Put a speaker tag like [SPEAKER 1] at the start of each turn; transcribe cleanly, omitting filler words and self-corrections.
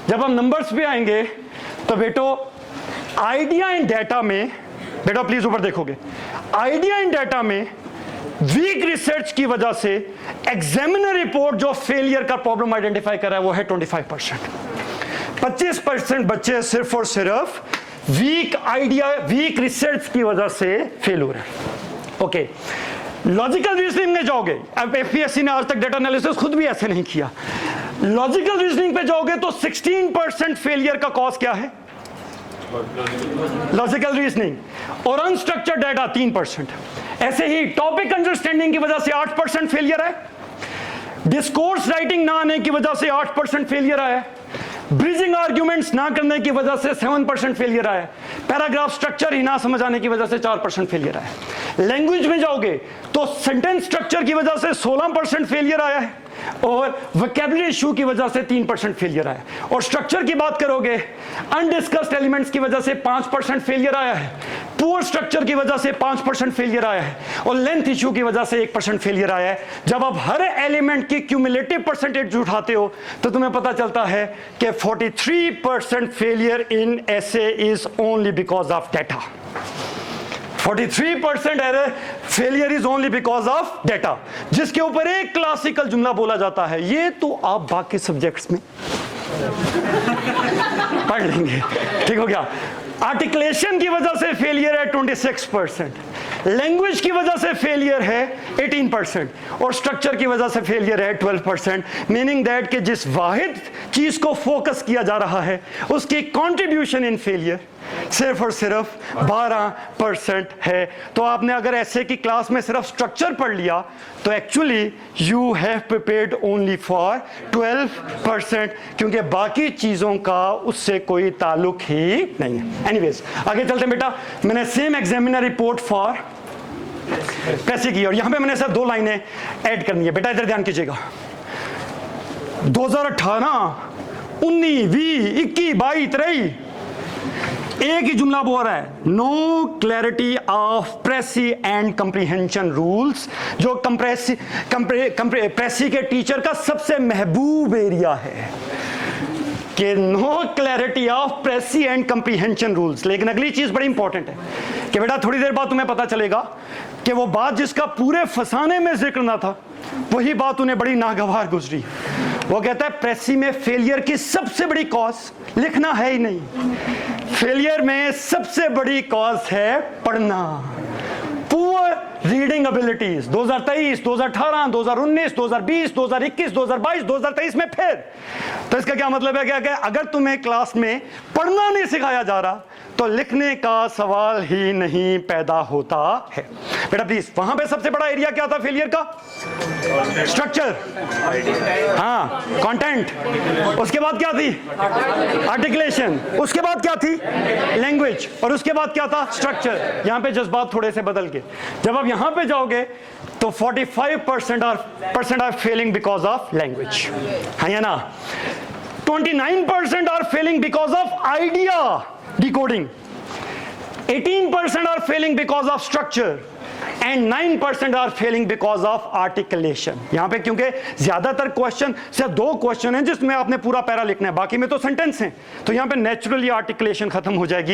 [SPEAKER 1] जब हम नंबर्स पे आएंगे तो बेटो आइडिया एंड डाटा में, बेटा प्लीज ऊपर देखोगे, आइडिया एंड डाटा में वीक रिसर्च की वजह से एग्जामिनर रिपोर्ट जो फेलियर का प्रॉब्लम आइडेंटिफाई कर रहा है वो है 25%। 25% बच्चे सिर्फ और सिर्फ वीक आइडिया, वीक रिसर्च की वजह से फेल हो रहे हैं। ओके, लॉजिकल रीजनिंग में जाओगे, अब एफपीएससी ने आज तक डेटा एनालिसिस खुद भी ऐसे नहीं किया, लॉजिकल रीजनिंग पे जाओगे तो 16% फेलियर का कॉज क्या है? Logical reasoning. और अनस्ट्रक्चर्ड डाटा 3%। ऐसे ही टॉपिक अंडरस्टैंडिंग की वजह से 8% फेलियर है, डिस्कोर्स राइटिंग ना आने की वजह से 8% फेलियर आया, ब्रिजिंग आर्ग्यूमेंट्स ना करने की वजह से 7% फेलियर आया, पैराग्राफ स्ट्रक्चर ही ना समझ आने की वजह से 4% फेलियर आया। लैंग्वेज में जाओगे तो सेंटेंस स्ट्रक्चर की वजह से 16% फेलियर आया है और वोकैबुलरी इशू की वजह से 3% फेलियर आया। और स्ट्रक्चर की बात करोगे, अनडिस्कस्ड एलिमेंट्स की वजह से 5% फेलियर आया है, पुअर स्ट्रक्चर की वजह से 5% फेलियर आया है और लेंथ इशू की वजह से 1% फेलियर आया है। जब आप हर एलिमेंट की क्यूमुलेटिव परसेंटेज उठाते हो तो तुम्हें पता चलता है कि 43% failure in essay is only because of data. 43% error failure is only because of data, जिसके ऊपर एक क्लासिकल जुमला बोला जाता है, ये तो आप बाकी सब्जेक्ट्स में पढ़ लेंगे, ठीक हो गया। आर्टिकुलेशन की वजह से फेलियर है 26%, लैंग्वेज की वजह से फेलियर है 18% और स्ट्रक्चर की वजह से फेलियर है 12%। मीनिंग दैट कि जिस वाहिद चीज को फोकस किया जा रहा है उसकी कंट्रीब्यूशन इन फेलियर सिर्फ और सिर्फ 12% है। तो आपने अगर ऐसे की क्लास में सिर्फ स्ट्रक्चर पढ़ लिया तो actually you have prepared only for 12%, क्योंकि बाकी चीजों का उससे कोई ताल्लुक ही नहीं है। एनीवेज आगे चलते हैं बेटा। मैंने सेम एग्जामिनर रिपोर्ट फॉर कैसे की और यहां पे मैंने सिर्फ 2 लाइनें ऐड करनी है। बेटा इधर ध्यान कीजिएगा, 2018, 19, 20, 21, 22, 23 एक ही जुमला बोल रहा है, no clarity of precis and comprehension rules, जो प्रेसी के टीचर का सबसे महबूब एरिया है कि no clarity of precis and comprehension rules. लेकिन अगली चीज बड़ी इंपॉर्टेंट है कि बेटा थोड़ी देर बाद तुम्हें पता चलेगा कि वो बात जिसका पूरे फसाने में जिक्र ना था वही बात उन्हें बड़ी नागवार गुजरी। वो कहता है प्रेसी में फेलियर की सबसे बड़ी कॉज लिखना है ही नहीं, फेलियर में सबसे बड़ी कॉज है पढ़ना, पुअर रीडिंग एबिलिटीज। 2023, 2018, 2019, 2020, 2021, 2022, 2023 में फिर। तो इसका क्या मतलब है कि अगर तुम्हें क्लास में पढ़ना नहीं सिखाया जा रहा तो लिखने का सवाल ही नहीं पैदा होता है। बेटा प्लीज, वहां पे सबसे बड़ा एरिया क्या था फेलियर का? स्ट्रक्चर, हाँ, कंटेंट। उसके बाद क्या थी? आर्टिकुलेशन। उसके बाद क्या थी? लैंग्वेज। और उसके बाद क्या था? स्ट्रक्चर। यहां पे जज्बात थोड़े से बदल के जब आप यहां पे जाओगे तो 45% are failing because of language, है या ना? 29% are failing because of idea decoding, 18% are failing because of structure and 9% are failing because of articulation। यहां पे क्योंकि ज्यादातर क्वेश्चन सिर्फ 2 क्वेश्चन हैं जिसमें आपने पूरा पैरा लिखना है, बाकी में तो सेंटेंस हैं, तो यहां पे नेचुरली आर्टिकुलेशन खत्म हो जाएगी